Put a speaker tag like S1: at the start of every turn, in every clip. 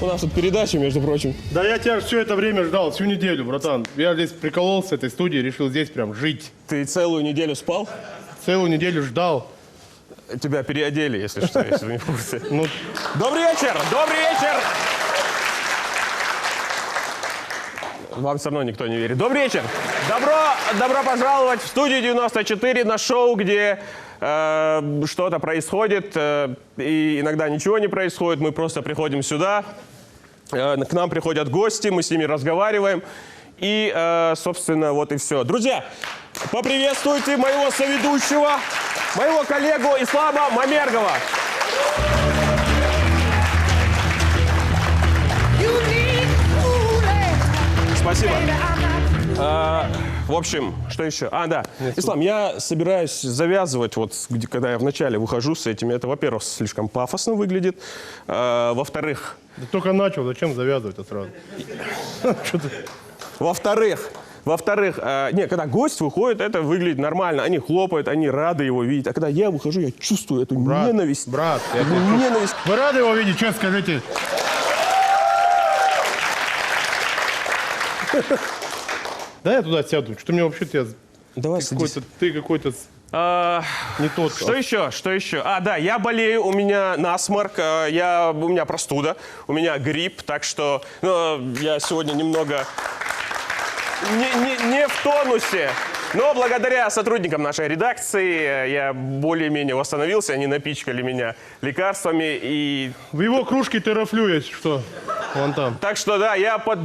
S1: У нас тут передача, между прочим.
S2: Да я тебя все это время ждал, всю неделю, братан. Я здесь прикололся с этой студии, решил здесь прям жить.
S1: Ты целую неделю спал?
S2: Целую неделю ждал.
S1: Тебя переодели, если что, если вы не в курсе.
S2: Ну...
S1: Добрый вечер! Добрый вечер! Вам все равно никто не верит. Добрый вечер! Добро пожаловать в студию 94 на шоу, где что-то происходит, и иногда ничего не происходит. Мы просто приходим сюда, к нам приходят гости, мы с ними разговариваем, и, собственно, вот и все. Друзья, поприветствуйте моего соведущего, моего коллегу Ислама Мамергова. Спасибо. В общем, что еще? Да. Ислам, я собираюсь завязывать, вот когда я вначале выхожу с этими. Это, во-первых, слишком пафосно выглядит. Во-вторых...
S2: Да только начал, зачем завязывать-то сразу?
S1: Во-вторых, когда гость выходит, это выглядит нормально. Они хлопают, они рады его видеть. А когда я выхожу, я чувствую эту ненависть.
S2: Брат,
S1: ненависть.
S2: Вы рады его видеть? Честно скажите. Да я туда сяду. Что мне вообще-то...
S1: Давай садись.
S2: Ты какой-то... Не тот.
S1: Что еще? Да, я болею, у меня насморк, у меня простуда, у меня грипп, так что я сегодня немного не в тонусе. Но благодаря сотрудникам нашей редакции я более-менее восстановился, они напичкали меня лекарствами и...
S2: В его кружке терафлю есть, что? Вон там.
S1: Так что да, я под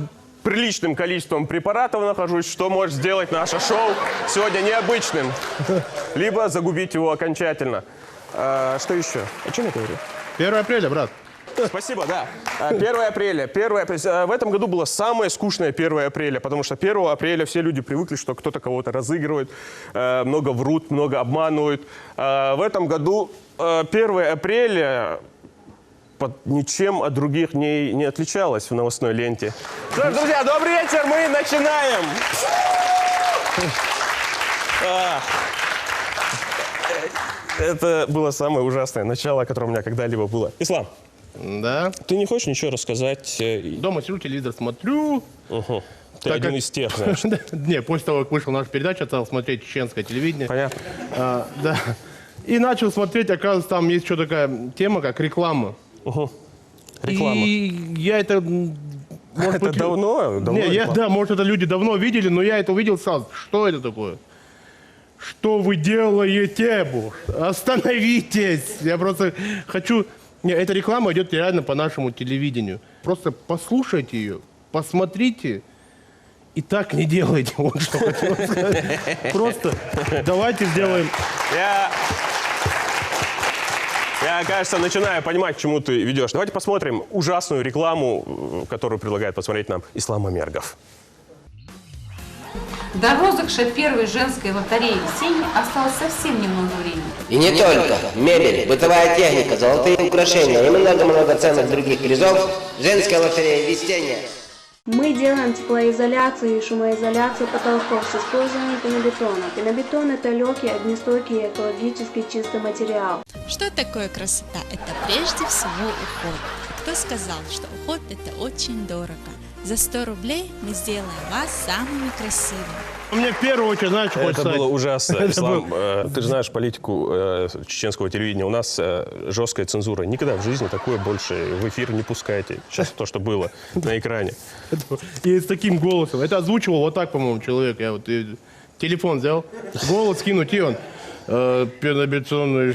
S1: приличным количеством препаратов нахожусь, что может сделать наше шоу сегодня необычным. Либо загубить его окончательно. Что еще? О чем я говорю?
S2: 1 апреля, брат.
S1: Спасибо, да. 1 апреля. В этом году было самое скучное 1 апреля, потому что 1 апреля все люди привыкли, что кто-то кого-то разыгрывает, много врут, много обманывают. В этом году 1 апреля ничем от других не отличалось в новостной ленте. Что ж, друзья, добрый вечер, мы начинаем! Это было самое ужасное начало, которое у меня когда-либо было. Ислам,
S2: да?
S1: Ты не хочешь ничего рассказать?
S2: Дома сижу, телевизор смотрю.
S1: Угу. Ты один из тех, знаешь.
S2: Не, после того, как вышла наша передача, стал смотреть чеченское телевидение.
S1: Понятно.
S2: Да. И начал смотреть, оказывается, там есть еще такая тема, как реклама.
S1: Угу. Реклама.
S2: И я это... Может
S1: это
S2: быть,
S1: давно?
S2: Да, может, это люди давно видели, но я это увидел сразу. Что это такое? Что вы делаете? Остановитесь! Я просто хочу... Эта реклама идет реально по нашему телевидению. Просто послушайте ее, посмотрите и так не делайте. Вот что хотел сказать. Просто давайте сделаем...
S1: Я, кажется, начинаю понимать, к чему ты ведешь. Давайте посмотрим ужасную рекламу, которую предлагает посмотреть нам Ислам Мамергов.
S3: До розыгрыша первой женской лотереи весенней осталось совсем немного времени.
S4: И не только. Мебель, бытовая техника, золотые украшения и много-много ценных других призов. Женская лотерея весенняя.
S5: Мы делаем теплоизоляцию и шумоизоляцию потолков с использованием пенобетона. Пенобетон – это легкий, огнестойкий и экологически чистый материал.
S6: Что такое красота? Это прежде всего уход. Кто сказал, что уход – это очень дорого? За 100 рублей мы сделаем вас самыми красивыми.
S2: Мне в первую очередь, знаешь, что хочется
S1: Это
S2: сказать?
S1: было ужасно. Ислам, ты же знаешь политику чеченского телевидения. У нас жесткая цензура. Никогда в жизни такое больше в эфир не пускайте. Сейчас то, что было на экране.
S2: И с таким голосом. Это озвучивал вот так, по-моему, человек. Я вот телефон взял, голос кинуть, и он... Пенобетонный...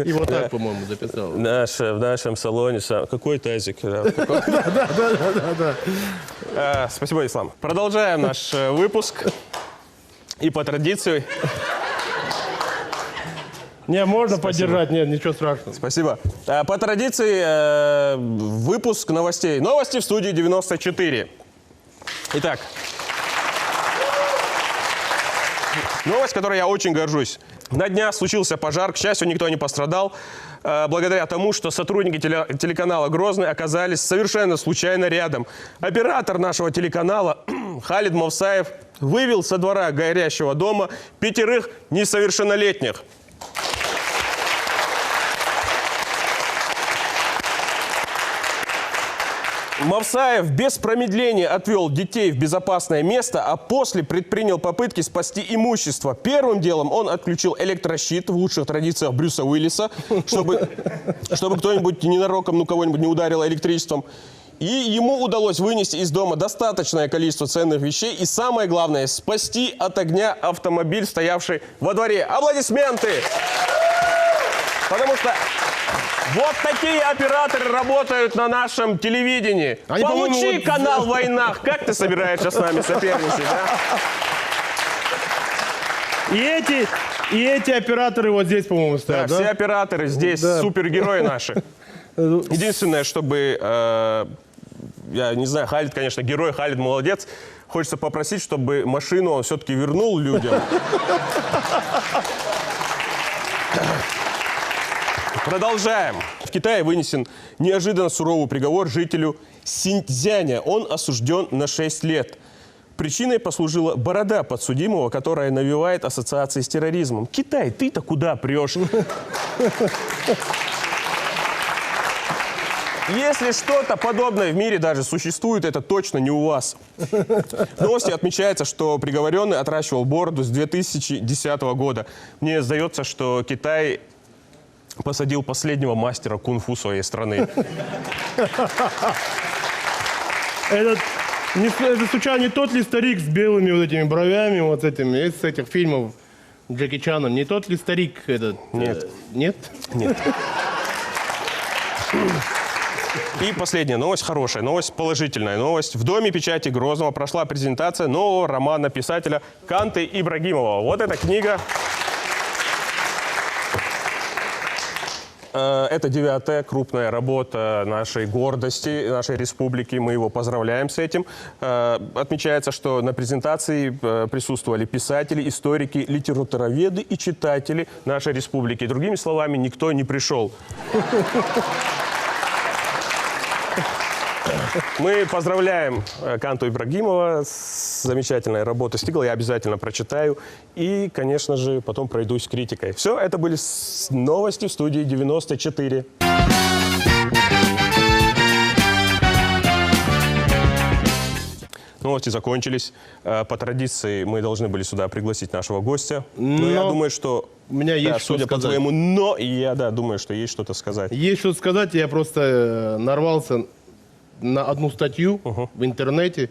S2: И вот так, по-моему, записал.
S1: В нашем салоне... Какой тазик?
S2: Да.
S1: Спасибо, Ислам. Продолжаем наш выпуск. И по традиции...
S2: Не, можно поддержать, нет, ничего страшного.
S1: Спасибо. По традиции выпуск новостей. Новости в студии 94. Итак... Новость, которой я очень горжусь. На днях случился пожар, к счастью, никто не пострадал, благодаря тому, что сотрудники телеканала «Грозный» оказались совершенно случайно рядом. Оператор нашего телеканала Халид Мавсаев вывел со двора горящего дома 5 несовершеннолетних. Мавсаев без промедления отвел детей в безопасное место, а после предпринял попытки спасти имущество. Первым делом он отключил электрощит в лучших традициях Брюса Уиллиса, чтобы кто-нибудь ненароком, ну кого-нибудь не ударило электричеством. И ему удалось вынести из дома достаточное количество ценных вещей и, самое главное, спасти от огня автомобиль, стоявший во дворе. Аплодисменты! Потому что вот такие операторы работают на нашем телевидении.
S2: Они,
S1: Получи
S2: по-моему, вот-
S1: канал «Войнах». Как ты собираешься с нами соперничать, а?
S2: И эти операторы вот здесь, по-моему,
S1: Да,
S2: стоят,
S1: все
S2: да?
S1: операторы здесь,
S2: Да.
S1: супергерои наши. Единственное, чтобы, я не знаю, Халид, конечно, герой, Халид молодец. Хочется попросить, чтобы машину он все-таки вернул людям. Продолжаем. В Китае вынесен неожиданно суровый приговор жителю Синьцзяня. Он осужден на 6 лет. Причиной послужила борода подсудимого, которая навевает ассоциации с терроризмом. Китай, ты-то куда прешь? Если что-то подобное в мире даже существует, это точно не у вас. В новости отмечается, что приговоренный отращивал бороду с 2010 года. Мне сдается, что Китай посадил последнего мастера кунг-фу своей страны.
S2: Это случайно не тот ли старик с белыми вот этими бровями, вот этими, из этих фильмов Джеки Чаном? Не тот ли старик этот?
S1: Нет.
S2: Нет?
S1: Нет. И последняя новость, хорошая новость, положительная новость. В Доме печати Грозного прошла презентация нового романа писателя Канты Ибрагимова. Вот эта книга. Это 9-я крупная работа нашей гордости, нашей республики. Мы его поздравляем с этим. Отмечается, что на презентации присутствовали писатели, историки, литературоведы и читатели нашей республики. Другими словами, никто не пришел. Мы поздравляем Канту Ибрагимова с замечательной работой «Стигла». Я обязательно прочитаю. И, конечно же, потом пройдусь критикой. Все, это были новости в студии 94. Новости закончились. По традиции мы должны были сюда пригласить нашего гостя. Но я думаю, что...
S2: У меня есть что
S1: судя по
S2: сказать.
S1: твоему «но», я думаю, что есть что-то сказать.
S2: Есть что сказать, я просто нарвался на одну статью в интернете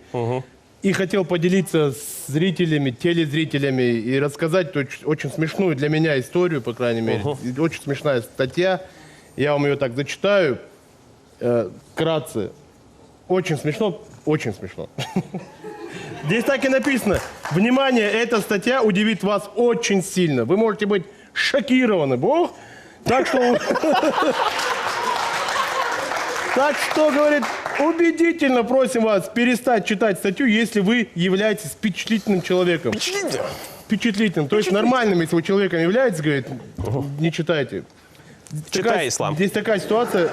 S2: и хотел поделиться с зрителями, телезрителями и рассказать очень смешную для меня историю, по крайней мере. Очень смешная статья. Я вам ее так зачитаю. Вкратце. Очень смешно, очень смешно. Здесь так и написано. Внимание, эта статья удивит вас очень сильно. Вы можете быть шокированы. Бог. Так что... Так что, говорит, убедительно просим вас перестать читать статью, если вы являетесь впечатлительным человеком. Впечатлительным. То есть нормальным, если вы человеком являетесь, говорит, не читайте.
S1: Читай ислам.
S2: Здесь такая ситуация.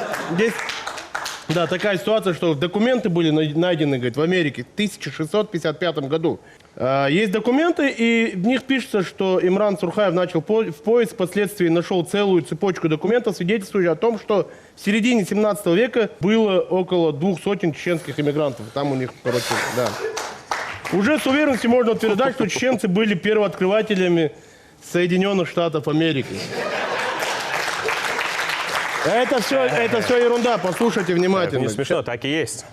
S2: Да, такая ситуация, что документы были найдены, говорит, в Америке в 1655 году. Есть документы, и в них пишется, что Имран Сурхаев начал поиск, впоследствии нашел целую цепочку документов, свидетельствующих о том, что в середине 17 века было около 200 чеченских иммигрантов. Там у них, короче, да. Уже с уверенностью можно утверждать, что чеченцы были первооткрывателями Соединенных Штатов Америки. Это все ерунда, послушайте внимательно.
S1: Не смешно, так и есть.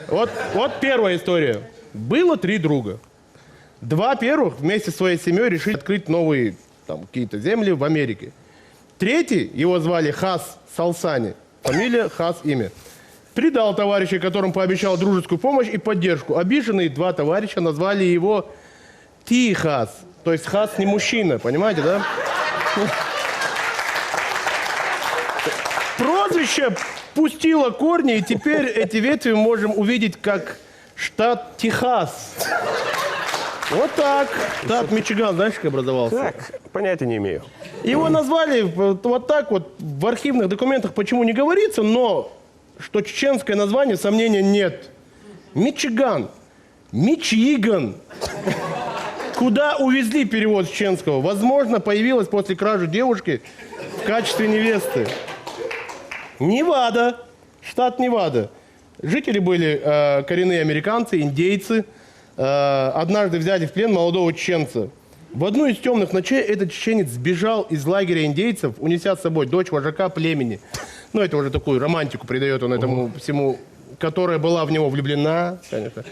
S2: Вот первая история. Было 3 друга. 2 первых вместе со своей семьей решили открыть новые там, какие-то земли в Америке. 3-й, его звали Хас Салсани, фамилия Хас имя. Предал товарищей, которым пообещал дружескую помощь и поддержку. Обиженные 2 товарища назвали его Ти-Хас. То есть Хас не мужчина, понимаете, да? Прозвище пустило корни, и теперь эти ветви мы можем увидеть как штат Техас. Вот так. Штат Мичиган, знаешь, как образовался?
S1: Так, понятия не имею.
S2: Его назвали вот так вот в архивных документах, почему не говорится, но что чеченское название, сомнения нет. Мичиган. Мичиган. Куда увезли перевод с чеченского? Возможно, появилась после кражи девушки в качестве невесты. Невада. Штат Невада. Жители были коренные американцы, индейцы. Однажды взяли в плен молодого чеченца. В одну из темных ночей этот чеченец сбежал из лагеря индейцев, унеся с собой дочь вожака племени. Ну, это уже такую романтику придает он этому всему, которая была в него влюблена, конечно.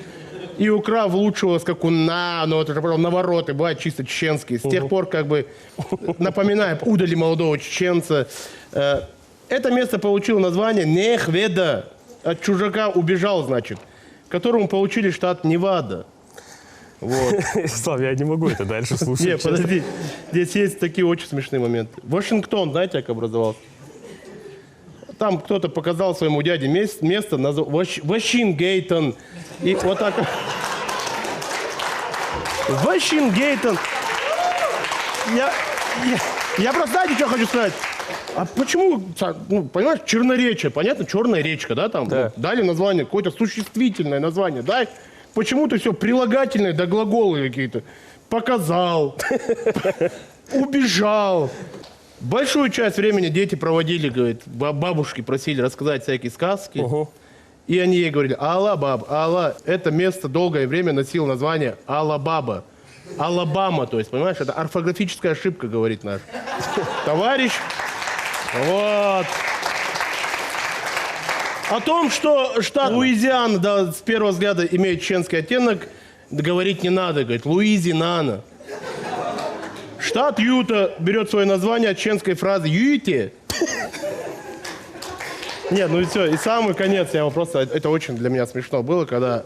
S2: И украв лучшего скакуна, но это же потом навороты, бывают чисто чеченские. С тех пор, как бы, напоминаем, удали молодого чеченца. Это место получило название Нехведа. От чужака убежал, значит, которому получили штат Невада. Вот.
S1: Слав, я не могу это дальше слушать.
S2: Не, подожди. Здесь есть такие очень смешные моменты. Вашингтон, знаете, как образовался? Там кто-то показал своему дяде место, назвал Вашингейтон. И вот так. Вашингейтон. Я просто, знаете, что хочу сказать? А почему, ну, понимаешь, черноречие, понятно, черная речка, да, там?
S1: Да.
S2: Вот, дали название, какое-то существительное название, дай. Почему-то все прилагательное, да глаголы какие-то. Показал, убежал. Большую часть времени дети проводили, говорит, бабушки просили рассказать всякие сказки. И они ей говорили, Алла-баба, Алла. Это место долгое время носило название Алла-баба. Алабама, то есть, понимаешь, это орфографическая ошибка, говорит наш товарищ. Вот. О том, что штат Луизиана, да, с первого взгляда имеет чеченский оттенок, говорить не надо, говорит, Луизиана. Штат Юта берет свое название от чеченской фразы «Юте». Нет, ну и все, и самый конец, я его просто, это очень для меня смешно было, когда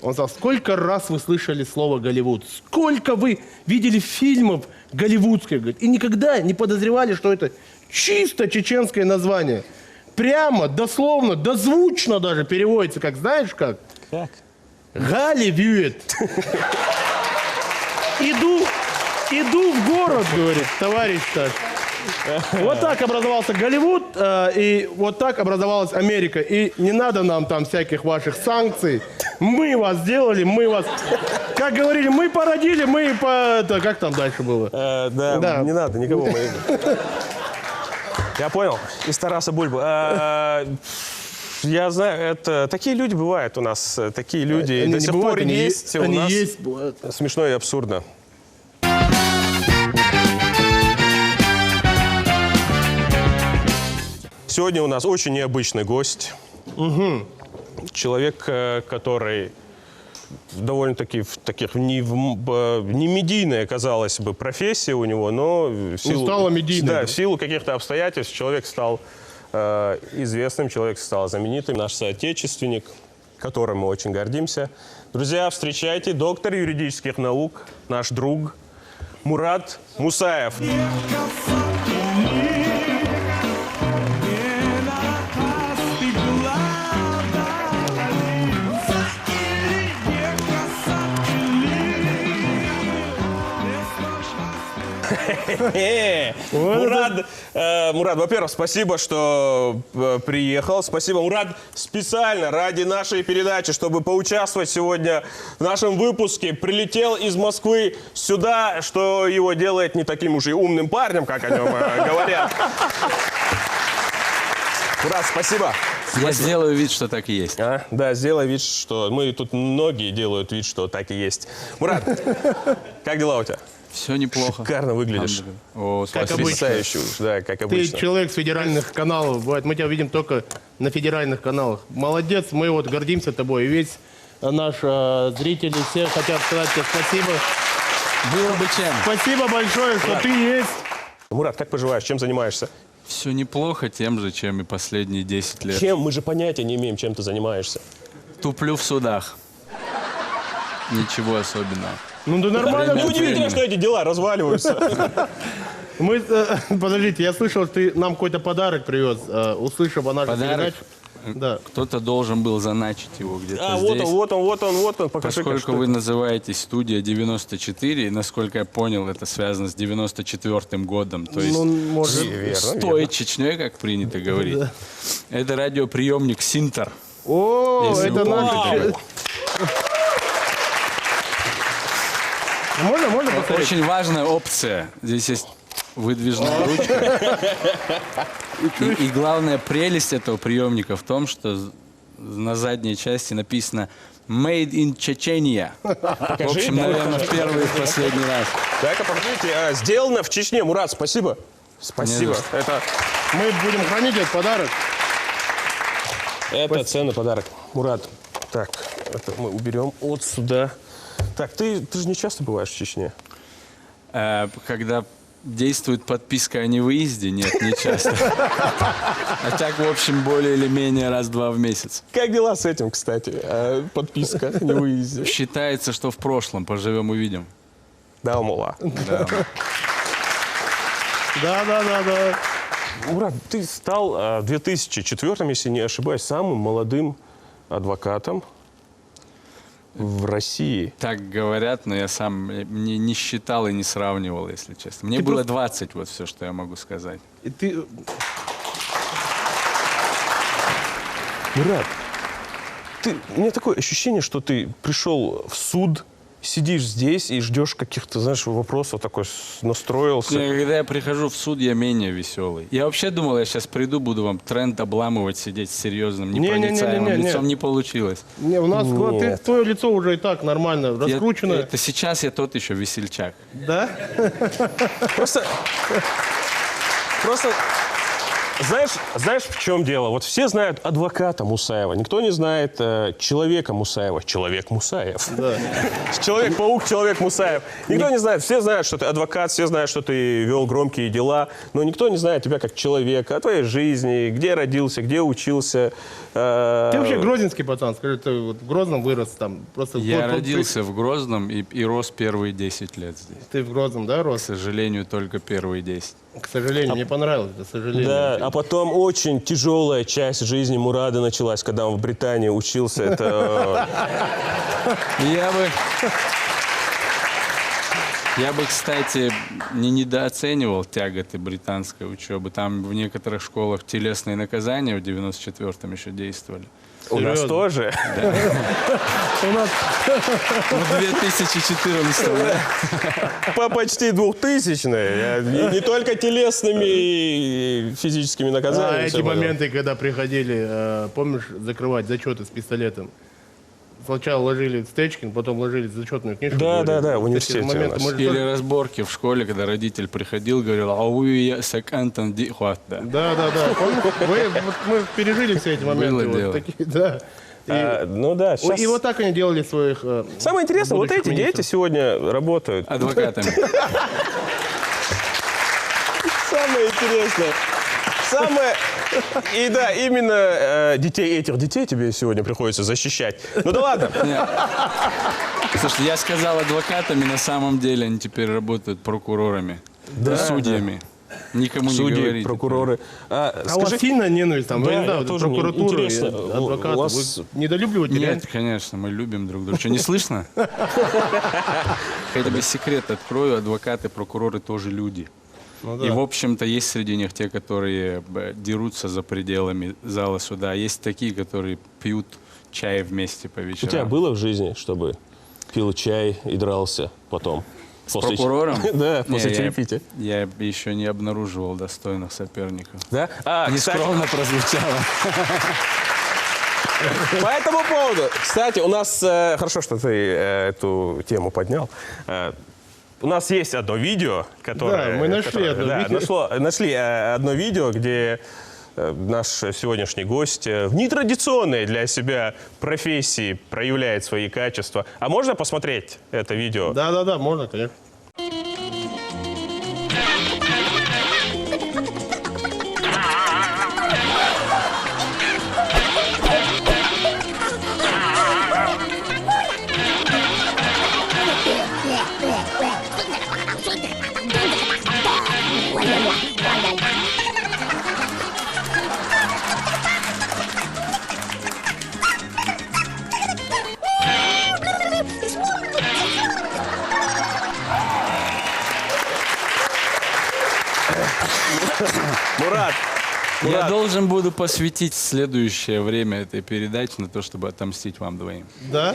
S2: он сказал, сколько раз вы слышали слово Голливуд, сколько вы видели фильмов голливудских, говорит, и никогда не подозревали, что это чисто чеченское название. Прямо, дословно, дозвучно даже переводится, как знаешь как?
S1: Как?
S2: Голливуд. Иду в город, говорит, товарищ наш. Вот так образовался Голливуд, и вот так образовалась Америка. И не надо нам там всяких ваших санкций. Мы вас сделали, мы вас... Как говорили, мы породили, мы по... Это, как там дальше было?
S1: Да, не надо никого. Я понял. Из Тараса Бульбы. Я знаю, это такие люди бывают у нас, такие люди
S2: Они
S1: до
S2: не
S1: сих
S2: бывают,
S1: пор
S2: они
S1: есть у
S2: они
S1: нас.
S2: есть, бывают.
S1: Смешно и абсурдно. Сегодня у нас очень необычный гость. Человек, который довольно-таки в таких не медийная, казалось бы, профессия у него, но в силу,
S2: стала медийной,
S1: да,
S2: да?
S1: в силу каких-то обстоятельств человек стал известным, человек стал знаменитым, наш соотечественник, которым мы очень гордимся. Друзья, встречайте, доктор юридических наук, наш друг Мурад Мусаев. Мурад, во-первых, спасибо, что приехал. Спасибо, Мурад, специально ради нашей передачи, чтобы поучаствовать сегодня в нашем выпуске, прилетел из Москвы сюда, что его делает не таким уж и умным парнем, как о нем говорят. Мурад, спасибо.
S7: Я сделаю вид, что так и есть.
S1: Да, сделай вид, что... Мы тут многие делают вид, что так и есть. Мурад, как дела у тебя?
S7: Все неплохо.
S1: Шикарно выглядишь.
S7: О,
S2: Как
S7: спасибо.
S2: обычно.
S1: Потрясающе, да, как
S2: Ты
S1: обычно.
S2: человек с федеральных каналов, бывает, мы тебя видим только на федеральных каналах. Молодец, мы вот гордимся тобой. И весь наш зрители, все хотят сказать тебе спасибо.
S7: Было бы чем.
S2: Спасибо большое, что ты есть.
S1: Мурад, как поживаешь? Чем занимаешься?
S7: Все неплохо, тем же, чем и последние 10 лет.
S1: Чем? Мы же понятия не имеем, чем ты занимаешься.
S7: Туплю в судах. Ничего особенного.
S2: Ну да нормально.
S1: Ну, удивительно, что эти дела разваливаются.
S2: Мы, подождите, я слышал, ты нам какой-то подарок привез, услышав о нашей
S7: Подарок?
S2: передаче. Да.
S7: Кто-то должен был заначить его где-то
S1: А,
S7: здесь.
S1: вот он. Покажи,
S7: Поскольку вы называетесь студия 94, и, насколько я понял, это связано с 94-м годом, то есть
S2: Ну, может.
S7: с той Чечней, как принято говорить. Это радиоприемник Синтер.
S2: О,
S7: Если
S2: это
S7: вы
S2: наш...
S7: помните.
S2: Можно посмотреть?
S7: Очень важная опция. Здесь есть выдвижная ручка. И главная прелесть этого приемника в том, что на задней части написано «Made in Chechnya». В общем, наверное, в первый и в последний раз.
S1: Так-ка, покажите. Сделано в Чечне. Мурат, спасибо. Спасибо.
S7: Не за что.
S2: Мы будем хранить этот подарок.
S1: Это ценный подарок. Мурат, так, это мы уберем от сюда. Так, ты же не часто бываешь в Чечне?
S7: Когда действует подписка о невыезде, нет, не часто. А так, в общем, более или менее раз-два в месяц.
S1: Как дела с этим, кстати? Подписка о невыезде.
S7: Считается, что в прошлом. Поживем, увидим.
S1: Да, мула.
S7: Да.
S2: Да.
S1: Мурат, ты стал в 2004, если не ошибаюсь, самым молодым адвокатом в России.
S7: Так говорят, но я сам не считал и не сравнивал, если честно. Мне было 20, вот все, что я могу сказать.
S2: И ты...
S1: Мурат, у меня такое ощущение, что ты пришел в суд, сидишь здесь и ждешь каких-то, знаешь, вопросов, такой настроился.
S7: Когда я прихожу в суд, я менее веселый. Я вообще думал, я сейчас приду, буду вам тренд обламывать, сидеть с серьезным, непроницаемым лицом. Не получилось.
S2: Не, у нас твое лицо уже и так нормально раскручено.
S7: Это сейчас я тот еще весельчак.
S2: Да?
S1: Просто знаешь, в чем дело? Вот все знают адвоката Мусаева, никто не знает человека Мусаева. Человек Мусаев.
S2: Да.
S1: Человек-паук, человек Мусаев. Никто не знает. Все знают, что ты адвокат, все знают, что ты вел громкие дела, но никто не знает тебя как человека, о твоей жизни, где родился, где учился.
S2: Ты вообще грозненский пацан, скажи, ты вот в Грозном вырос там? Просто
S7: Я родился в Грозном и рос первые 10 лет здесь.
S2: Ты в Грозном, да,
S7: К
S2: рос?
S7: сожалению, только первые 10.
S2: К сожалению, мне понравилось, к сожалению.
S1: Да, а потом очень тяжелая часть жизни Мурада началась, когда он в Британии учился. Это...
S7: Я бы, кстати, не недооценивал тяготы британской учебы. Там в некоторых школах телесные наказания в 94-м еще действовали.
S1: У нас
S2: Серьезно?
S1: тоже.
S2: У нас...
S7: В 2014-м, да?
S1: По почти 2000-е. Не только телесными и физическими наказаниями.
S2: эти моменты, когда приходили, помнишь, закрывать зачеты с пистолетом? Сначала ложили Стечкин, потом ложили зачетную книжку.
S1: Да,
S2: говорили.
S1: в
S2: Вот эти
S1: университете
S2: моменты
S1: у нас.
S2: мы же
S7: Или
S2: тоже-
S7: разборки в школе, когда родитель приходил, говорил, а вы секантан ди хватта.
S2: Да. Помнишь? Мы пережили все эти моменты.
S7: Было
S2: вот
S7: дело.
S2: такие, да. И,
S1: Ну да, сейчас...
S2: и вот так они делали своих...
S1: Самое интересное, вот
S2: будущих
S1: эти дети
S2: министров.
S1: сегодня работают.
S7: Адвокатами.
S1: Самое интересное. И да, именно этих детей тебе сегодня приходится защищать. Ну да ладно.
S7: Слушай, я сказал адвокатами, на самом деле они теперь работают прокурорами, судьями. Никому не
S1: Судьи,
S7: говорите.
S1: прокуроры.
S2: А у вас сильно ненависть там?
S1: Да,
S2: Вы не
S1: я
S2: знаю,
S1: тоже не-
S2: прокуратуру,
S1: интересно,
S2: адвокатов.
S1: у вас-
S2: Вы недолюбливаете, реально?
S7: Нет, конечно, мы любим друг друга. Что, не слышно? Хотя бы секрет открою, адвокаты, прокуроры тоже люди.
S2: Ну да.
S7: И, в общем-то, есть среди них те, которые дерутся за пределами зала суда. А есть такие, которые пьют чай вместе по
S1: У
S7: вечерам.
S1: тебя было в жизни, чтобы пил чай и дрался потом?
S7: С прокурором?
S1: Да, после
S7: Не,
S1: чаепития.
S7: Я еще не обнаруживал достойных соперников.
S1: Да? Кстати,
S7: Нескромно прозвучало.
S1: по этому поводу, кстати, у нас, хорошо, что ты эту тему поднял. У нас есть одно видео, которое...
S2: Да, мы нашли одно видео.
S1: Нашли одно видео, где наш сегодняшний гость в нетрадиционной для себя профессии проявляет свои качества. А можно посмотреть это видео?
S2: Да, можно, конечно.
S1: Мурат,
S7: Я должен буду посвятить следующее время этой передачи на то, чтобы отомстить вам двоим.
S2: Да?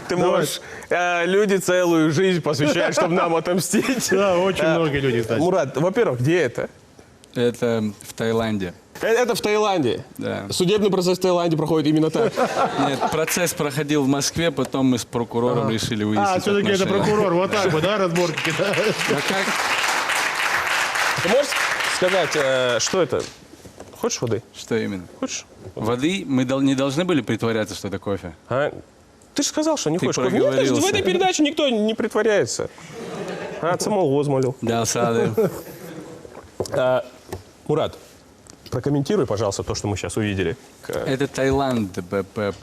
S1: ты можешь... люди целую жизнь посвящают, чтобы нам отомстить.
S2: Да, очень многие люди, кстати.
S1: Мурат, во-первых, где это?
S7: Это в Таиланде.
S1: Это в Таиланде.
S7: Да.
S1: Судебный процесс в Таиланде проходит именно так.
S7: Нет, процесс проходил в Москве, потом мы с прокурором решили выяснить
S2: все-таки это
S7: отношения.
S2: прокурор, вот так вот, да, разборки, да?
S7: Ну как?
S1: Ты можешь сказать, что это? Хочешь воды?
S7: Что именно?
S1: Хочешь?
S7: Воды? Мы не должны были притворяться, что это кофе?
S1: А? Ты же сказал, что не
S7: Ты
S1: хочешь кофе. Нет,
S7: проговорился.
S1: в этой передаче никто не притворяется. Самол возмолил.
S7: Да, сады.
S1: Мурат, прокомментируй, пожалуйста, то, что мы сейчас увидели.
S7: Это Таиланд,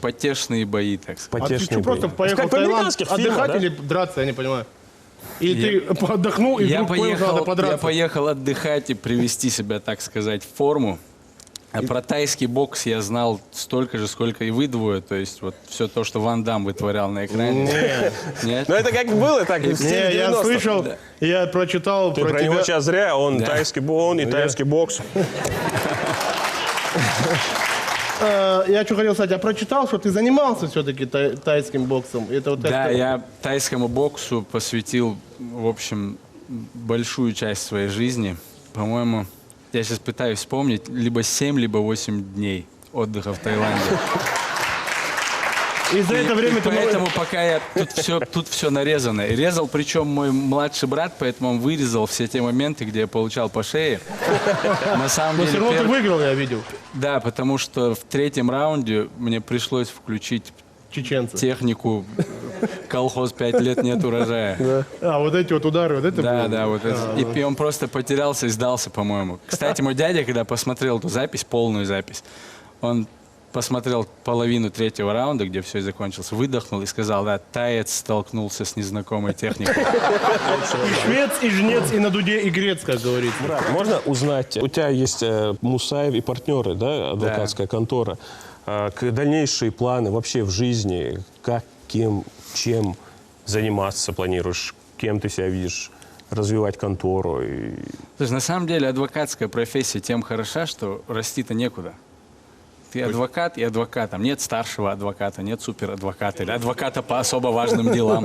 S7: потешные бои, так сказать.
S2: А ты что, просто поехал
S1: Как
S2: в
S1: в
S2: Таиланд
S1: американских фильмах,
S2: отдыхать
S1: да?
S2: или драться, я не понимаю? Или ты отдохнул и вдруг понял, что надо
S7: я
S2: подраться?
S7: поехал отдыхать и привести себя, так сказать, в форму. А про тайский бокс я знал столько же, сколько и вы двое. То есть вот все то, что Ван Дам вытворял на экране. Нет?
S1: Ну это как было, так и в стиле
S2: Не, я
S1: 90-х.
S2: слышал, я прочитал
S1: Ты
S2: про
S1: про него
S2: тебя.
S1: сейчас зря, он тайский, он и тайский бокс.
S2: Я что хотел сказать, я прочитал, что ты занимался все-таки тайским боксом. Это вот
S7: Да,
S2: это-
S7: я тайскому боксу посвятил, в общем, большую часть своей жизни. По-моему, я сейчас пытаюсь вспомнить, либо 7, либо 8 дней отдыха в Таиланде.
S2: И за это время ты...
S7: Поэтому пока я тут все нарезано. И резал, причем мой младший брат, поэтому он вырезал все те моменты, где я получал по шее. На самом
S2: Но все
S7: деле,
S2: равно ты выиграл, я видел.
S7: да, потому что в третьем раунде мне пришлось включить
S2: Чеченцы.
S7: технику колхоз 5 лет нет урожая.
S2: А, вот эти вот удары, вот это
S7: Да,
S2: было?
S7: да, вот это. И он просто потерялся и сдался, по-моему. Кстати, мой дядя, когда посмотрел эту запись, полную запись, он посмотрел половину третьего раунда, где все и закончилось, выдохнул и сказал, да, таец столкнулся с незнакомой техникой.
S2: И швец, и жнец, и на дуде, и грец, как говорится.
S1: Можно узнать, у тебя есть Мусаев и партнеры, да, адвокатская контора. Дальнейшие планы вообще в жизни, как, кем, чем заниматься планируешь, кем ты себя видишь, развивать контору?
S7: То есть, на самом деле, адвокатская профессия тем хороша, что расти-то некуда. Ты адвокат и адвокат. Там нет старшего адвоката, нет суперадвоката или адвоката по особо важным делам.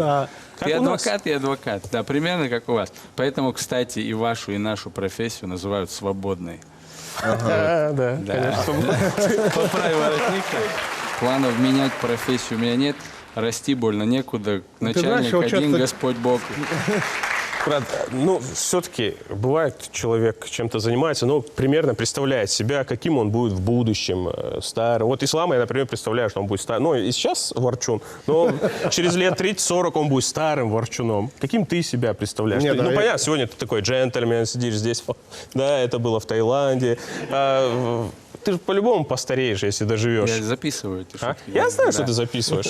S7: Ты
S1: Как у нас.
S7: адвокат и адвокат. Да, примерно как у вас. Поэтому, кстати, и вашу, и нашу профессию называют свободной.
S1: Да,
S7: Да. Поправь воротник. Планов менять профессию у меня нет. Расти больно некуда. Начальник
S2: вот
S7: один,
S2: часто-
S7: Господь Бог.
S1: Брат, ну, все-таки бывает, человек чем-то занимается, но примерно представляет себя, каким он будет в будущем, старым. Вот Ислама я, например, представляю, что он будет старым. Ну, и сейчас ворчун, но через лет 30-40 он будет старым ворчуном. Каким ты себя представляешь?
S2: Нет,
S1: Ну,
S2: да,
S1: понятно, сегодня ты такой джентльмен, сидишь здесь. Да, это было в Таиланде. Ты же по-любому постареешь, если доживешь.
S7: Я записываю эти
S1: А?
S7: шутки.
S1: Я знаю,
S7: Да.
S1: что ты записываешь.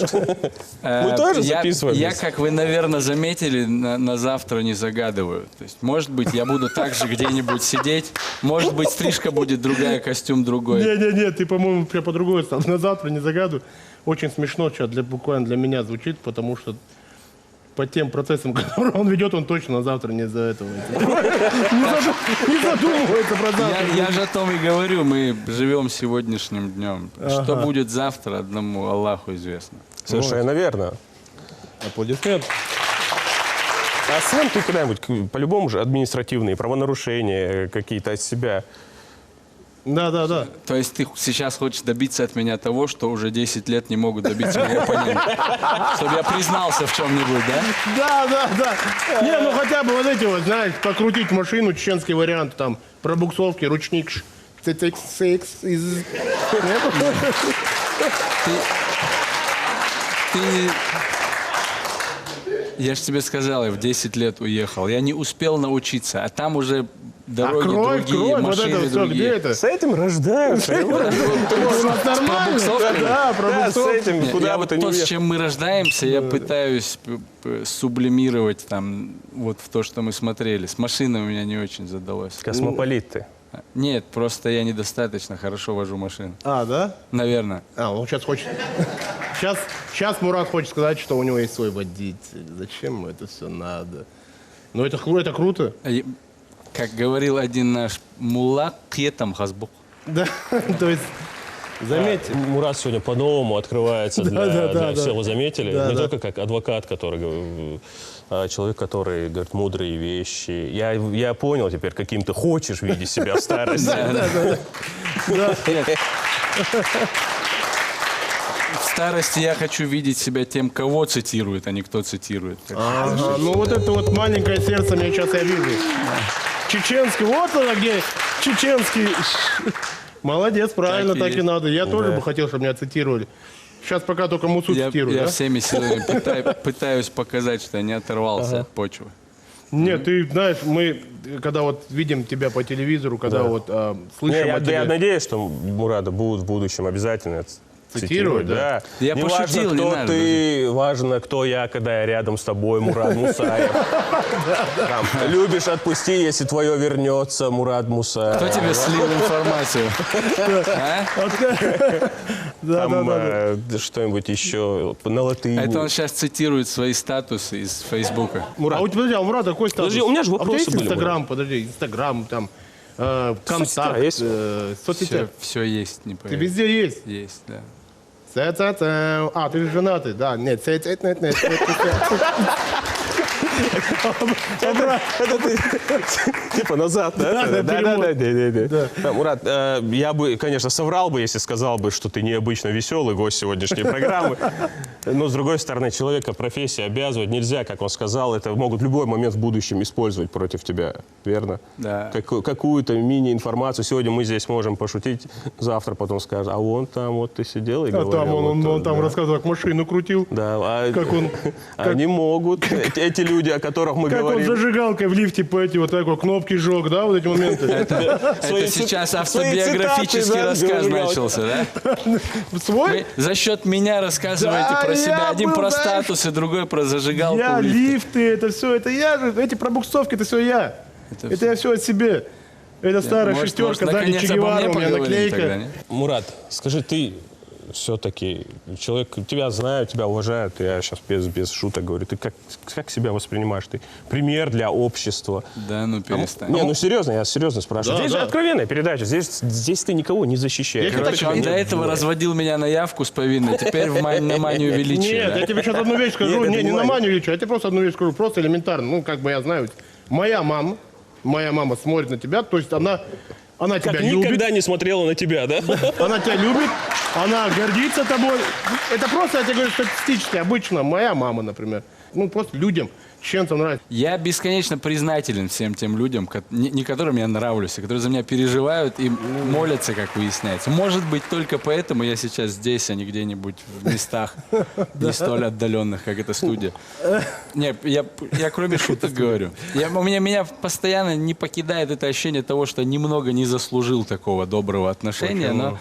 S1: Мы тоже
S7: Я,
S1: записываем.
S7: как вы, наверное, заметили, на завтра не загадываю. То есть, может быть, я буду также где-нибудь сидеть, может быть, стрижка будет другая, костюм другой.
S2: Не-не-не, ты, по-моему, прям по-другому стал. На завтра не загадывай. Очень смешно сейчас буквально для меня звучит, потому что по тем процессам, которые он ведет, он точно на завтра не за этого. Не задумывается про завтра.
S7: Я же о том и говорю, мы живем сегодняшним днем. Что будет завтра, одному Аллаху известно.
S1: Совершенно верно.
S2: Аплодисмент.
S1: А сам ты когда-нибудь, по-любому же, административные правонарушения какие-то от себя?
S2: Да.
S7: То есть ты сейчас хочешь добиться от меня того, что уже 10 лет не могут добиться мои оппоненты? Чтобы я признался в чем-нибудь, да?
S2: Да. Не, ну хотя бы вот эти вот, знаешь, покрутить машину, чеченский вариант, там, пробуксовки, ручник, CX из...
S7: Ты... Я же тебе сказал, я в 10 лет уехал. Я не успел научиться, а там уже дороги другие,
S2: кровь, вот
S7: машины
S2: это все, где
S7: другие.
S2: это?
S1: С этим рождаются.
S2: У нас нормально?
S7: пробуксовками?
S2: Да,
S1: Да, с
S2: пробуксовки.
S1: этим
S7: Нет,
S1: куда
S7: я
S1: бы
S7: вот
S1: ты ни
S7: то, с
S1: уехал.
S7: чем мы рождаемся, я пытаюсь сублимировать там вот в то, что мы смотрели. С машиной у меня не очень задалось.
S1: Космополит ты.
S7: Нет, просто я недостаточно хорошо вожу машину.
S2: А, да?
S7: Наверное.
S2: Он сейчас хочет... Сейчас Мурат хочет сказать, что у него есть свой водитель. Зачем ему это все надо? Ну, это круто.
S7: Как говорил один наш мулла, кетам хазбук.
S2: Да, то есть Заметьте.
S1: Мурат сегодня по-новому открывается для всех. Вы заметили?
S2: Да,
S1: Не
S2: да.
S1: только как адвокат, который человек, который говорит мудрые вещи. Я понял теперь, каким ты хочешь видеть себя в старости.
S7: В старости я хочу видеть себя тем, кого цитирует, а не кто цитирует.
S2: Ага, ну вот это вот маленькое сердце мне сейчас я вижу. Чеченский, вот оно где, чеченский. Молодец, правильно,
S7: Так и
S2: так и
S7: есть.
S2: надо. Я тоже бы хотел, чтобы меня цитировали. Сейчас пока только Мусу цитируют,
S7: Я
S2: да?
S7: всеми силами пытаюсь показать, что я не оторвался от почвы.
S2: Нет, ты знаешь, мы, когда вот видим тебя по телевизору, когда вот слышим
S1: Не,
S2: о тебе...
S1: я надеюсь, что Мурада будут в будущем обязательно
S2: Цитировать, да?
S7: Я
S1: Не
S7: пошутил,
S1: важно,
S7: не
S1: кто
S7: надо,
S1: ты, важно, кто я, когда я рядом с тобой, Мурат Мусаев. Там, любишь, отпусти, если твое вернется, Мурат Мусаев.
S7: Кто тебе слил информацию? А?
S1: Там что-нибудь еще на латыни.
S7: Это он сейчас цитирует свои статусы из Фейсбука.
S2: А у тебя, подожди, а у Мурата какой статус?
S1: Подожди, у меня же
S2: А у тебя
S1: вопросы
S2: есть
S1: были,
S2: Инстаграм, подожди, Инстаграм, там, контакт,
S1: есть?
S2: соцсетях.
S7: Все есть, не
S2: Ты
S7: поверишь.
S2: везде есть?
S7: Есть, да.
S2: А, ты же женатый, да. Нет, нет.
S1: Типа назад, да? Да. Мурат, я бы, конечно, соврал бы, если сказал бы, что ты необычно веселый гость сегодняшней программы. Но, с другой стороны, человека профессия обязывает. Нельзя, как он сказал, это могут в любой момент в будущем использовать против тебя. Верно?
S7: Да.
S1: Какую-то мини-информацию. Сегодня мы здесь можем пошутить, завтра потом скажут, а вон там вот ты сидел и
S2: А
S1: говорил.
S2: там он
S1: вот,
S2: там
S1: да.
S2: рассказывал, как машину крутил.
S1: Да,
S2: Как он...
S1: они могут, эти люди, о которых мы
S2: Как он
S1: говорим.
S2: зажигалкой в лифте по эти вот так вот кнопки жег, да, вот эти моменты.
S7: Это
S1: Свои
S7: сейчас
S1: свои
S7: автобиографический
S1: цитаты, да,
S7: рассказ
S1: зажигалка.
S7: начался, да?
S2: Свой?
S7: Вы за счет меня рассказываете
S2: Да,
S7: про себя.
S2: я
S7: Один
S2: был,
S7: про
S2: знаешь,
S7: статусы, другой про зажигалку
S2: Я,
S7: в лифте.
S2: лифты, это все, это я же, эти пробуксовки, это все я.
S7: Это
S2: Это я все от себе. Это старая
S7: Может,
S2: шестерка, сзади
S7: наконец,
S2: Че
S7: обо
S2: Гевара,
S7: мне
S2: у меня
S7: поговорим тогда,
S2: наклейка.
S7: не?
S1: Мурат, скажи, ты все-таки человек, тебя знают, тебя уважают, я сейчас без шуток говорю, ты как себя воспринимаешь? Ты пример для общества.
S7: Да, ну перестань.
S1: Не, ну серьезно, я серьезно спрашиваю.
S2: Да,
S1: Здесь
S2: да.
S1: же откровенная передача, здесь ты никого не защищаешь.
S7: Короче, он до этого разводил меня на явку с повинной, теперь на манию величия.
S2: Нет,
S7: да?
S2: я тебе сейчас одну вещь скажу.
S1: Нет, это
S2: Не
S1: не
S2: на
S1: мань.
S2: манию лечу, я тебе просто одну вещь скажу. Просто элементарно. Ну, как бы я знаю. Моя мама смотрит на тебя, то есть она тебя
S1: Как
S2: любит.
S1: никогда не смотрела на тебя, да?
S2: Она тебя любит, она гордится тобой. Это просто, я тебе говорю, статистически, обычно. Моя мама, например. Ну, просто людям, чеченцам нравится.
S7: Я бесконечно признателен всем тем людям, не которым я нравлюсь, а которые за меня переживают и молятся, как выясняется. Может быть, только поэтому я сейчас здесь, а не где-нибудь в местах не столь отдаленных, как эта студия. Нет, я кроме шуток говорю. Меня постоянно не покидает это ощущение того, что немного не заслужил такого доброго отношения, но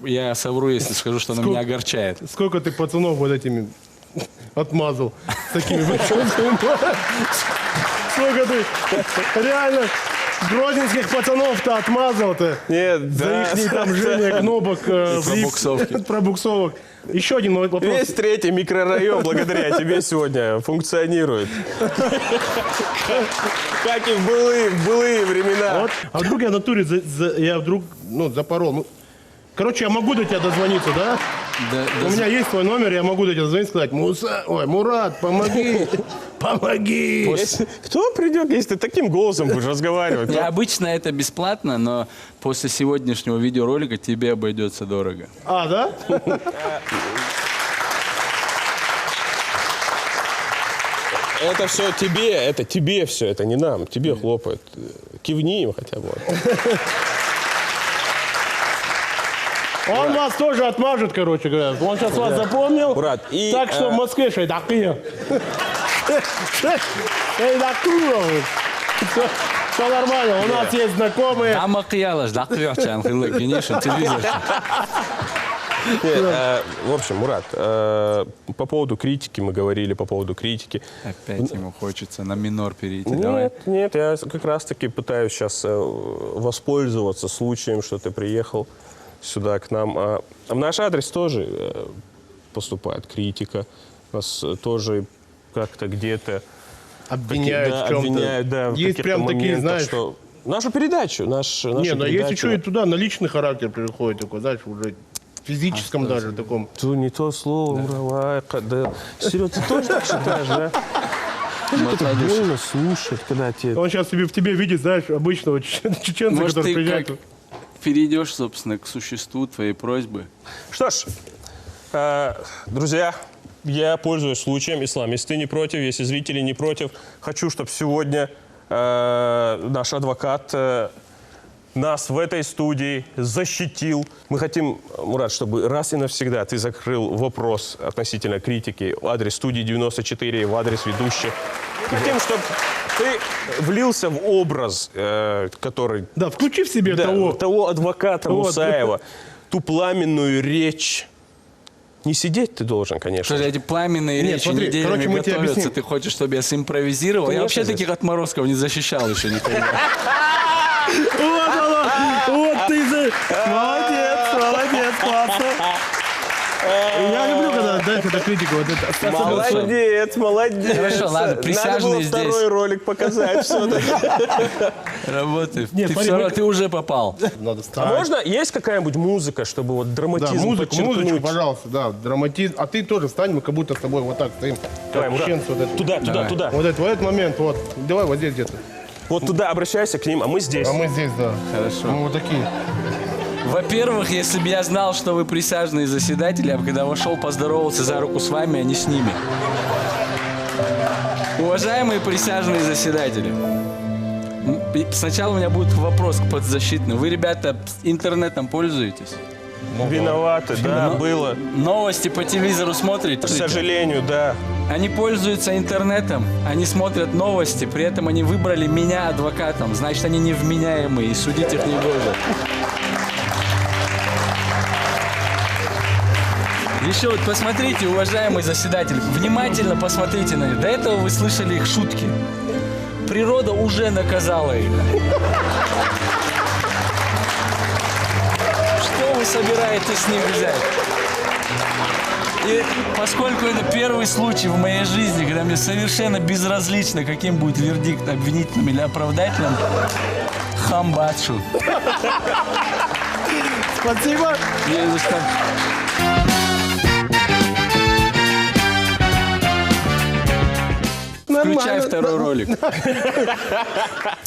S7: я совру, если скажу, что оно меня огорчает.
S2: Сколько ты пацанов вот этими отмазал с такими бочонками. Сколько ты реально грозненских пацанов-то отмазал-то.
S1: Нет,
S2: За их там жжение кнопок в лифт,
S7: пробуксовки.
S2: пробуксовок. Еще один вопрос.
S1: Весь третий микрорайон благодаря тебе сегодня функционирует. Как и в былые времена.
S2: Вот. А вдруг я в натуре, я вдруг запорол. Ну, короче, я могу до тебя дозвониться, да? У меня есть твой номер, я могу до тебя дозвониться и сказать, Мурат, помоги, помоги.
S1: Кто придет, если ты таким голосом будешь разговаривать?
S7: Обычно это бесплатно, но после сегодняшнего видеоролика тебе обойдется дорого.
S2: А, да?
S1: Это все тебе все, это не нам, тебе хлопают. Кивни им хотя бы.
S2: Он вас тоже отмажет, короче говоря. Он сейчас вас запомнил.
S1: Мурат, и,
S2: Так что в Москве шайдакия. Все нормально, у нас есть знакомые.
S7: Там окиялась, да, конечно, телевизор.
S1: В общем, Мурат, по поводу критики, мы говорили по поводу критики.
S7: Опять ему хочется на минор перейти, давай.
S1: Нет, я как раз-таки пытаюсь сейчас воспользоваться случаем, что ты приехал сюда к нам. А в наш адрес тоже поступает критика. Нас тоже как-то где-то
S2: Обвиняют в чем-то.
S1: обвиняют, да, в
S2: Есть
S1: каких-то
S2: прям такие,
S1: моментах,
S2: знаешь,
S1: что нашу передачу. Нашу
S2: Не, но
S1: передачу.
S2: если что, и туда на личный характер переходит, такой, знаешь, уже в физическом даже таком.
S1: Тут не то слово, муровая, Серега, ты тоже так считаешь, да? Это больно слушать, когда тебе...
S2: Он сейчас в тебе видит, знаешь, обычного чеченца,
S7: Может,
S2: который
S7: ты
S2: приезжает.
S7: как перейдешь, собственно, к существу твоей просьбы?
S1: Что ж, друзья, я пользуюсь случаем, Ислам, если ты не против, если зрители не против, хочу, чтобы сегодня наш адвокат нас в этой студии защитил. Мы хотим, Мурат, чтобы раз и навсегда ты закрыл вопрос относительно критики в адрес студии 94, в адрес ведущих. Мы хотим, чтобы ты влился в образ, который...
S2: Да, включи в себе того.
S1: Адвоката
S2: Вот.
S1: Мусаева, ту пламенную речь. Не сидеть ты должен, конечно.
S7: Что же эти пламенные
S2: Нет,
S7: речи
S2: смотри,
S7: неделями
S2: короче, мы тебе
S7: готовятся,
S2: объясним.
S7: ты хочешь, чтобы я симпровизировал?
S1: Конечно,
S7: Я вообще
S1: здесь.
S7: таких отморозков не защищал еще никогда.
S2: Вот ты же... Молодец, классно. Я люблю, когда дальше эта критика. Вот это.
S1: Молодец.
S7: Хорошо, ладно,
S1: Надо было
S7: присяжные здесь.
S1: второй ролик показать все-таки.
S7: Работай.
S2: Нет,
S7: Ты,
S2: смотри,
S7: всё равно- ты уже попал.
S2: Надо
S1: А
S2: встать.
S1: можно, есть какая-нибудь музыка, чтобы вот
S2: Да,
S1: драматизм
S2: музычку,
S1: подчеркнуть?
S2: пожалуйста, да, драматизм. А ты тоже встань, мы как будто с тобой вот так стоим.
S1: Давай,
S2: Как
S1: Мурат.
S2: чеченцы вот это.
S1: Туда,
S7: Давай.
S1: туда.
S2: Вот этот момент, вот. Давай вот здесь где-то.
S1: Вот туда обращайся к ним, а мы здесь.
S2: А мы здесь, да.
S7: Хорошо.
S2: Мы вот такие.
S7: Во-первых, если бы я знал, что вы присяжные заседатели, я бы когда вошел, поздоровался за руку с вами, а не с ними. Уважаемые присяжные заседатели, сначала у меня будет вопрос к подзащитным. Вы, ребята, интернетом пользуетесь?
S1: Виноваты, да,
S7: Но-
S1: было.
S7: Новости по телевизору смотрите?
S1: К сожалению, да.
S7: Они пользуются интернетом, они смотрят новости, при этом они выбрали меня адвокатом. Значит, они невменяемые, и судить их не гоже. Еще вот посмотрите, уважаемый заседатель, внимательно посмотрите на них. До этого вы слышали их шутки. Природа уже наказала их. Что вы собираетесь с них взять? И поскольку это первый случай в моей жизни, когда мне совершенно безразлично, каким будет вердикт, обвинительным или оправдательным, хамбачу.
S2: Спасибо.
S7: Не за что. Включай второй ролик.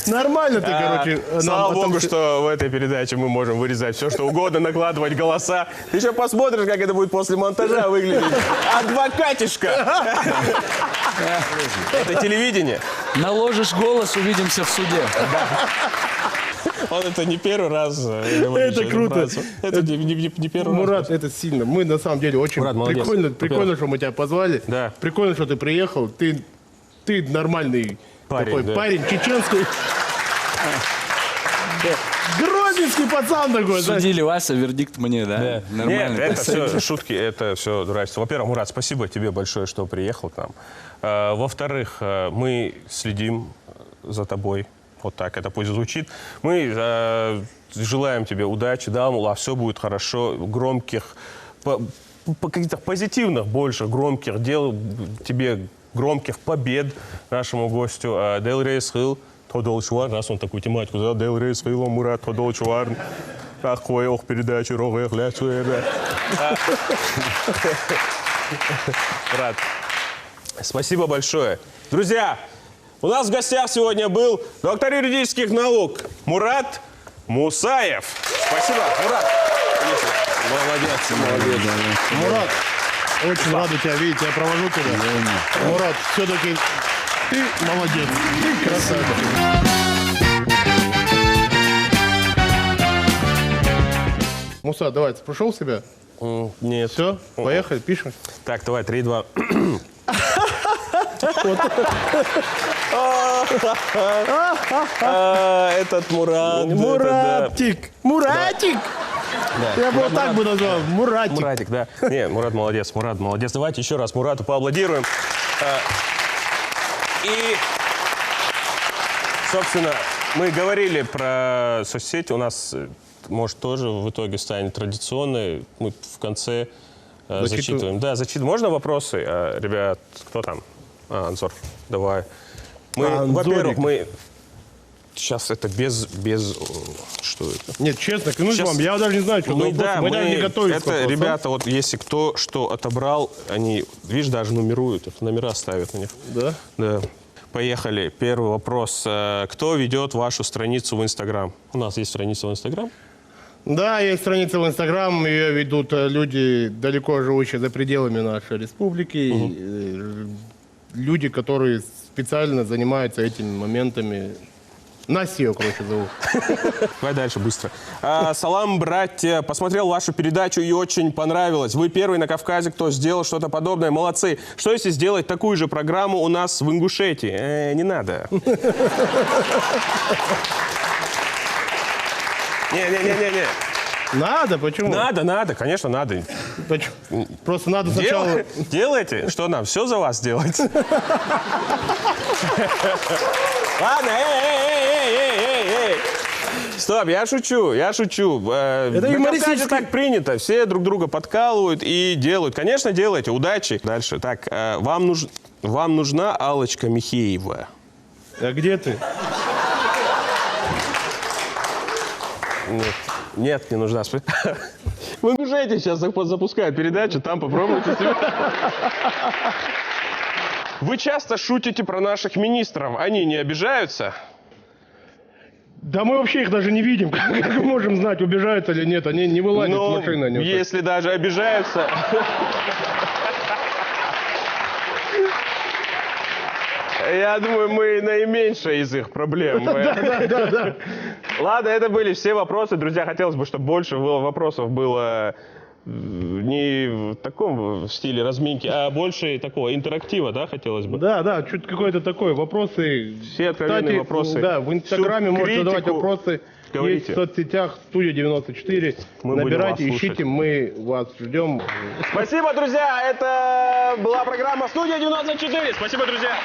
S2: Нормально ты, короче,
S1: Слава
S2: нам
S1: богу,
S2: отомсти-
S1: что в этой передаче мы можем вырезать все, что угодно, накладывать голоса. Ты еще посмотришь, как это будет после монтажа выглядеть. Адвокатишка! Это телевидение.
S7: Наложишь голос, увидимся в суде.
S1: Он это не первый раз говорит.
S2: Это круто.
S1: братцу. Это не первый раз.
S2: Мурат, это сильно. Мы на самом деле очень
S1: Мурат, молодец.
S2: прикольно, что мы тебя позвали.
S1: Да.
S2: Прикольно, что ты приехал. Ты нормальный
S1: Парень,
S2: такой
S1: да.
S2: парень, чеченский. Грозненский пацан такой. знаешь.
S7: Судили вас, а вердикт мне, да? Нормально.
S1: Нет, это все шутки, это все дурачество. Во-первых, Мурат, спасибо тебе большое, что приехал к нам. Во-вторых, мы следим за тобой. Вот так это пусть звучит. Мы желаем тебе удачи, да, все будет хорошо, громких, каких-то позитивных больше громких дел, тебе громких побед нашему гостю. Дел Рейс Хилл, Тодолчуар, раз он такую тематику задал, Дел Рейс Хилл, Мурат Тодолчуар, ахуй, ох, передачи, рогэх, ляцуэ, Рад. Спасибо большое. Друзья, у нас в гостях сегодня был доктор юридических наук Мурат Мусаев. Спасибо, Мурат. Молодец.
S2: Мурат, очень рада тебя видеть. Я провожу тебя. Мурат, все-таки ты молодец. Ты красавчик. Муса, давай, ты пришел в себя?
S1: Нет.
S2: Все, поехали, пишем.
S1: Так, давай, 3, 2. Этот Мурат.
S2: Муратик! Муратик! Я бы вот так бы назвал. Муратик.
S1: Муратик, да. Не, Мурат молодец, Мурат молодец. Давайте еще раз Мурату поаплодируем. И, собственно, мы говорили про соцсети. У нас, может, тоже в итоге станет традиционной. Мы в конце зачитываем. Да, зачитываем. Можно вопросы? Ребят, кто там? Анзор, давай. Мы,
S2: Анзорик.
S1: во-первых, мы сейчас это что это?
S2: Нет, честно, клянусь
S1: Сейчас-
S2: вам, я даже не знаю, что за вопрос. Мы даже не готовились к
S1: это,
S2: вопросам.
S1: ребята, вот если кто что отобрал, они, видишь, даже нумеруют, их, номера ставят на них.
S2: Да?
S1: Да. Поехали. Первый вопрос. Кто ведет вашу страницу в Инстаграм? У нас есть страница в Инстаграм.
S2: Да, есть страница в Инстаграм, ее ведут люди, далеко живущие за пределами нашей республики. Люди, которые специально занимаются этими моментами. Настя ее, короче, зовут.
S1: Давай дальше, быстро. Салам, братья. Посмотрел вашу передачу и очень понравилось. Вы первый на Кавказе, кто сделал что-то подобное. Молодцы. Что если сделать такую же программу у нас в Ингушетии? Не надо. Не-не-не-не.
S2: Надо, почему?
S1: Надо, конечно, надо.
S2: Почему? Просто надо сначала...
S1: Делайте. Что нам, все за вас делать? Ладно, эй. Стоп, я шучу. Это
S2: юмористический-
S1: так принято. Все друг друга подкалывают и делают. Конечно, делайте. Удачи. Дальше. Так, вам нужна Аллочка Михеева.
S2: А где ты?
S1: Нет, не нужна. Вы Ингушетии сейчас запускают передачу, там попробуйте себя. Вы часто шутите про наших министров. Они не обижаются?
S2: Да мы вообще их даже не видим. Как мы можем знать, убежают или нет? Они не вылазят с
S1: Ну,
S2: машины. Они вот так.
S1: если даже обижаются... Я думаю, мы наименьшая из их проблем.
S2: Да.
S1: Ладно, это были все вопросы. Друзья, хотелось бы, чтобы больше вопросов было не в таком стиле разминки, а больше такого интерактива, да, хотелось бы?
S2: Да, чуть какой-то такой вопросы.
S1: Все откровенные вопросы.
S2: Да, в Инстаграме
S1: Всю
S2: можете задавать
S1: критику
S2: вопросы.
S1: говорите.
S2: Есть в соцсетях Студия 94.
S1: Мы будем
S2: Набирайте,
S1: вас слушать.
S2: ищите, мы вас ждем.
S1: Спасибо, друзья. Это была программа «Студия 94». Спасибо, друзья.